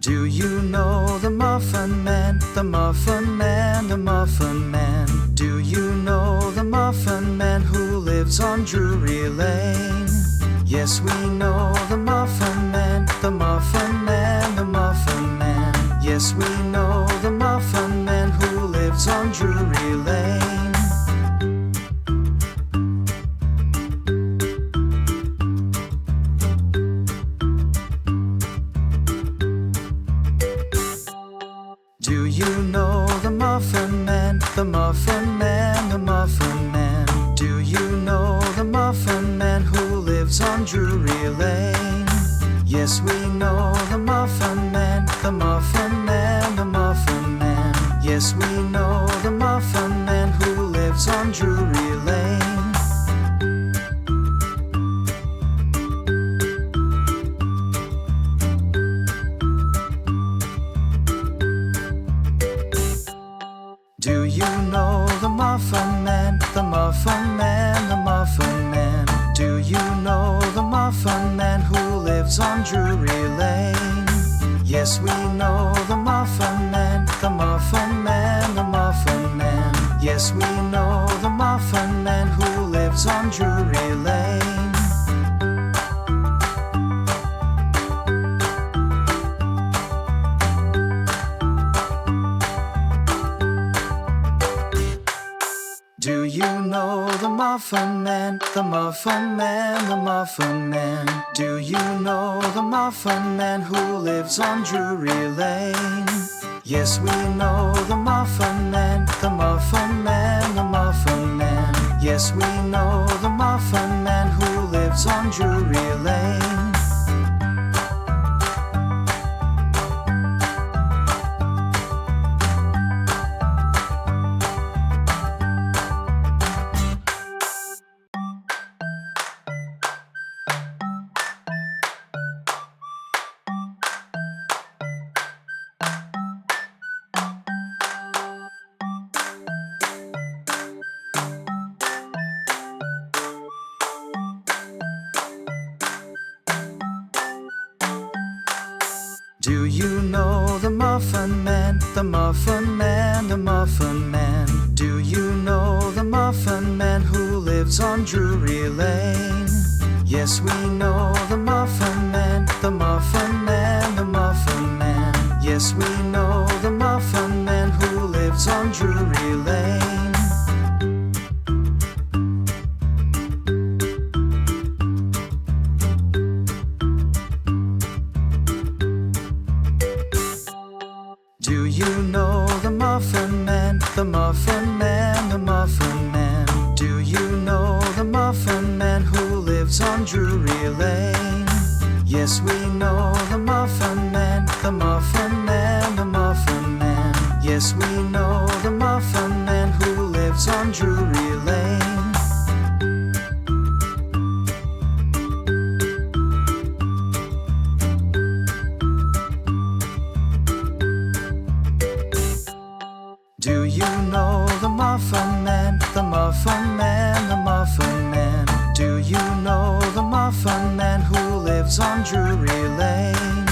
Do you know the Muffin Man, the Muffin Man, the Muffin Man? Do you know the Muffin Man who lives on Drury Lane? Yes, we know the Muffin Man, the Muffin Man, the Muffin Man. Yes, we know the Muffin Man who lives on Drury Lane. Do you know the Muffin Man, the Muffin Man, the Muffin Man? Do you know the Muffin Man who lives on Drury Lane? Yes, we know the Muffin Man, the Muffin Man, the Muffin Man. Yes, we know the Muffin Man who lives on Drury Lane. Do you know the Muffin Man, the Muffin Man, the Muffin Man? Do you know the Muffin Man who lives on Drury Lane? Yes, we know the Muffin Man, the Muffin Man, the Muffin Man. Yes, we know the Muffin Man who lives on Drury Lane. Do you know the Muffin Man, the Muffin Man, the Muffin Man? Do you know the Muffin Man who lives on Drury Lane? Yes, we know the Muffin Man, the Muffin Man, the Muffin Man. Yes, we know the Muffin Man who lives on Drury Lane. Do you know the Muffin Man, the Muffin Man, the Muffin Man? Do you know the Muffin Man who lives on Drury Lane? Yes, we know the Muffin Man, the Muffin Man, the Muffin Man. Yes, we know the Muffin Man who lives on Drury Lane. Do you know the Muffin Man, the Muffin Man, the Muffin Man? Do you know the Muffin Man who lives on Drury Lane? Yes, we know the Muffin Man, the Muffin Man, the Muffin Man. Yes, we know the Muffin Man who lives on Drury Lane. Do you know the Muffin Man, the Muffin Man, the Muffin Man? Do you know the Muffin Man who lives on Drury Lane?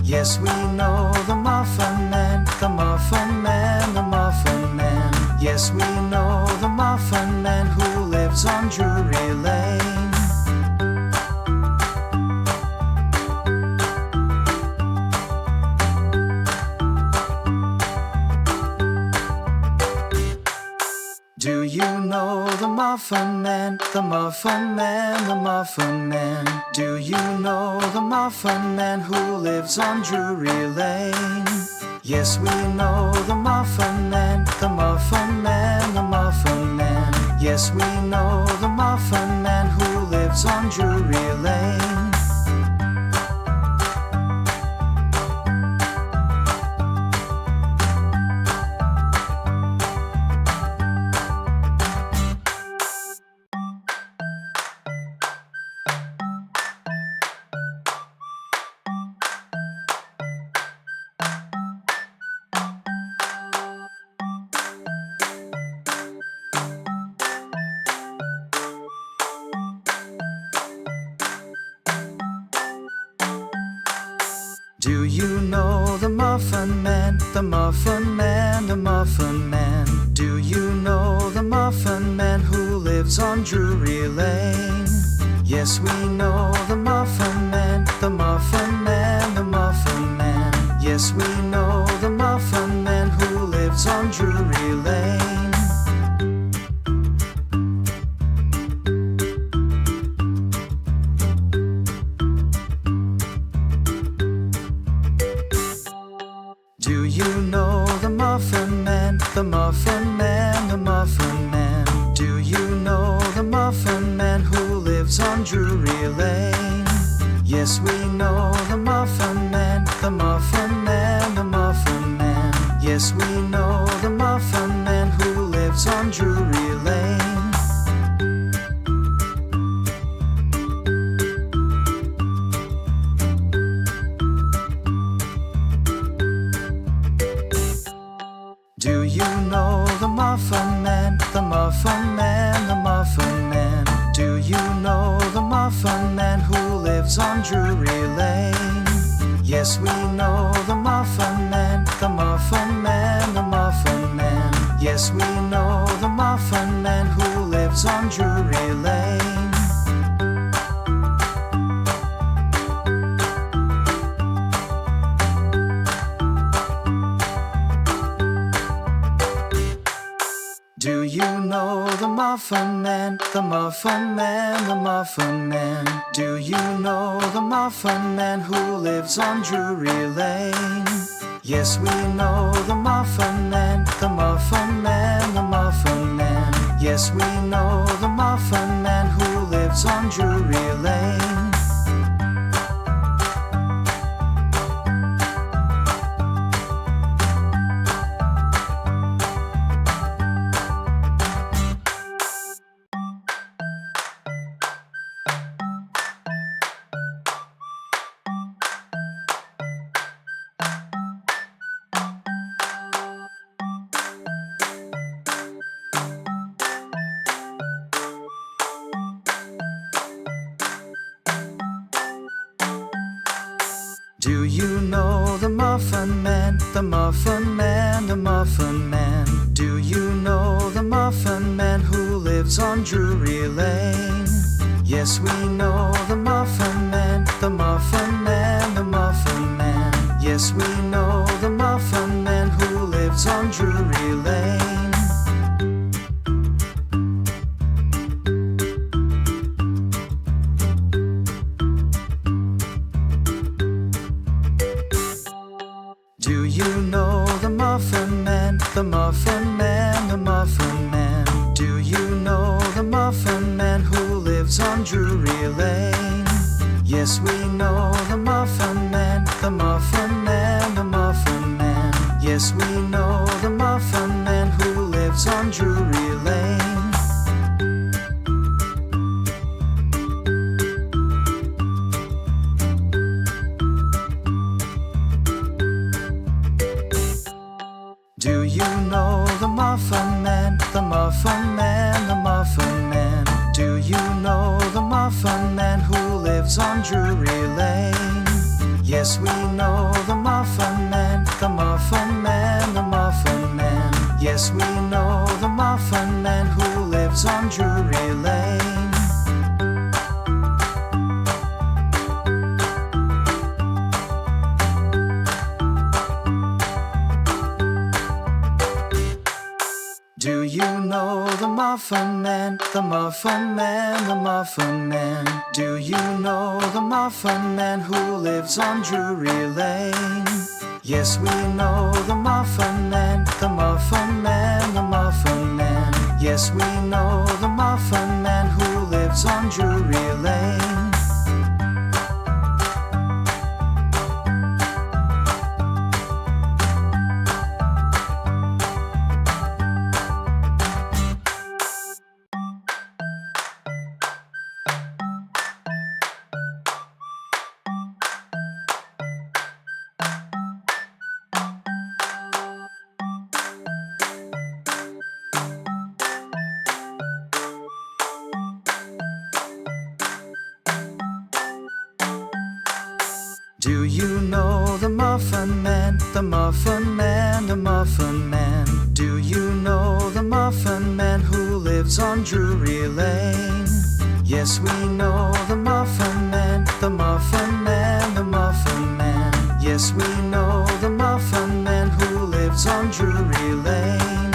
Yes, we know the Muffin Man, the Muffin Man, the Muffin Man. Yes, we know the Muffin Man who lives on Drury Lane. Do you know the Muffin Man, the Muffin Man, the Muffin Man? Do you know the Muffin Man who lives on Drury Lane? Yes, we know the Muffin Man, the Muffin Man, the Muffin Man. Yes, we know the Muffin Man who lives on Drury Lane. Do you know the Muffin Man, the Muffin Man, the Muffin Man? Do you know the Muffin Man who lives on Drury Lane? Yes, we know the Muffin Man, the Muffin Man, the Muffin Man. Yes, we know the Muffin Man who lives on Drury Lane. Do you know the Muffin Man, the Muffin Man, the Muffin Man? Do you know the Muffin Man who lives on Drury Lane? Yes, we know the Muffin Man, the Muffin Man, the Muffin Man. Yes, we know the Muffin Man who lives on Drury Lane. Do you know the Muffin Man, the Muffin Man, the Muffin Man? Do you know the Muffin Man who lives on Drury Lane? Yes, we know the Muffin Man, the Muffin Man, the Muffin Man. Yes, we know the Muffin Man who lives on Drury Lane. Do you know the Muffin Man, the Muffin Man, the Muffin Man? Do you know the Muffin Man who lives on Drury Lane? Yes, we know the Muffin Man, the Muffin Man, the Muffin Man. Yes, we know the Muffin Man who lives on Drury Lane. Do you know the Muffin Man, the Muffin Man, the Muffin Man? Do you know the Muffin Man who lives on Drury Lane? Yes, we know the Muffin Man, the Muffin Man, the Muffin Man. Yes, we know the Muffin Man who lives on Drury Lane. Do you know the Muffin Man, the Muffin Man, the Muffin Man? Do you know the Muffin Man who lives on Drury Lane? Yes, we know the Muffin Man, the Muffin Man, the Muffin Man. Yes, we know the Muffin Man who lives on Drury Lane. Do you know the Muffin Man, the Muffin Man, the Muffin Man? Do you know the Muffin Man who lives on Drury Lane? Yes, we know the Muffin Man, the Muffin Man, the Muffin Man. Yes, we know the Muffin Man who lives on Drury Lane. Do you know the Muffin Man, the Muffin Man, the Muffin Man? Do you know the Muffin Man who lives on Drury Lane? Yes, we know the Muffin Man, the Muffin Man, the Muffin Man. Yes, we know the Muffin Man who lives on Drury Lane. Do you know the Muffin Man, the Muffin Man, the Muffin Man. Do you know the Muffin Man who lives on Drury Lane? Yes, we know the Muffin Man, the Muffin Man, the Muffin Man. Yes, we know the Muffin Man who lives on Drury Lane.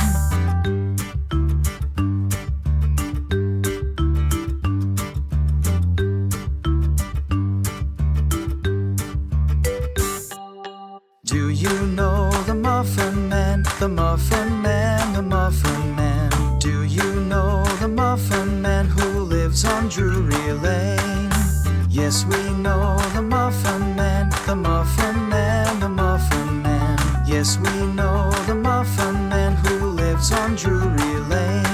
Do you know the Muffin Man, the Muffin Man, the Muffin Man? Do you know the Muffin Man who lives on Drury Lane? Yes, we know the Muffin Man, the Muffin Man, the Muffin Man. Yes, we know the Muffin Man who lives on Drury Lane.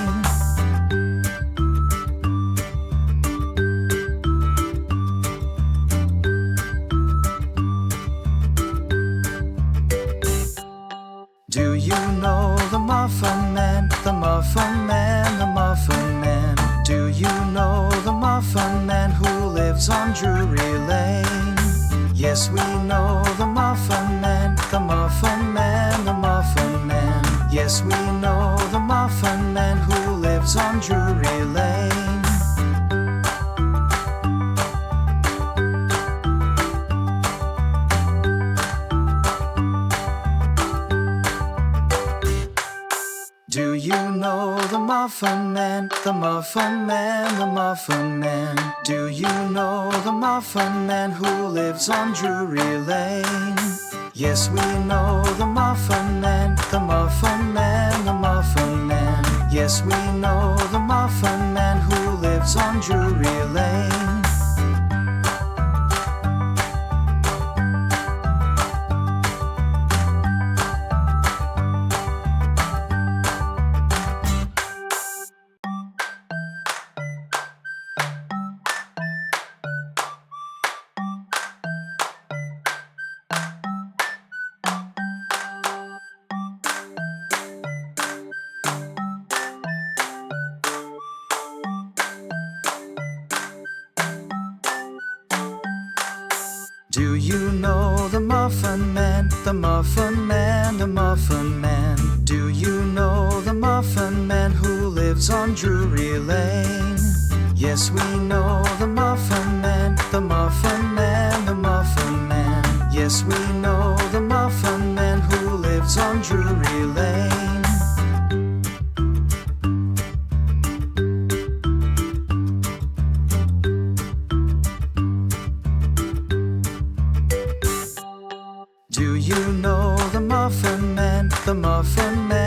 Do you know the Muffin Man, the Muffin Man, the Muffin Man? Do you know the Muffin Man who lives on Drury Lane? Yes, we know the Muffin Man, the Muffin Man, the Muffin Man. Yes, we know the Muffin Man who lives on Drury Lane. Do you know the Muffin Man, the Muffin Man, the Muffin Man? Do you know the Muffin Man who lives on Drury Lane? Yes, we know the Muffin Man, the Muffin Man, the Muffin Man. Yes, we know the Muffin Man who lives on Drury Lane. Do you know the Muffin Man, the Muffin Man, the Muffin Man? Do you know the Muffin Man who lives on Drury Lane? Yes, we know the Muffin Man, the Muffin Man, the Muffin Man. Yes, we know the Muffin Man who lives on Drury Lane. Do you know the Muffin Man, the Muffin Man?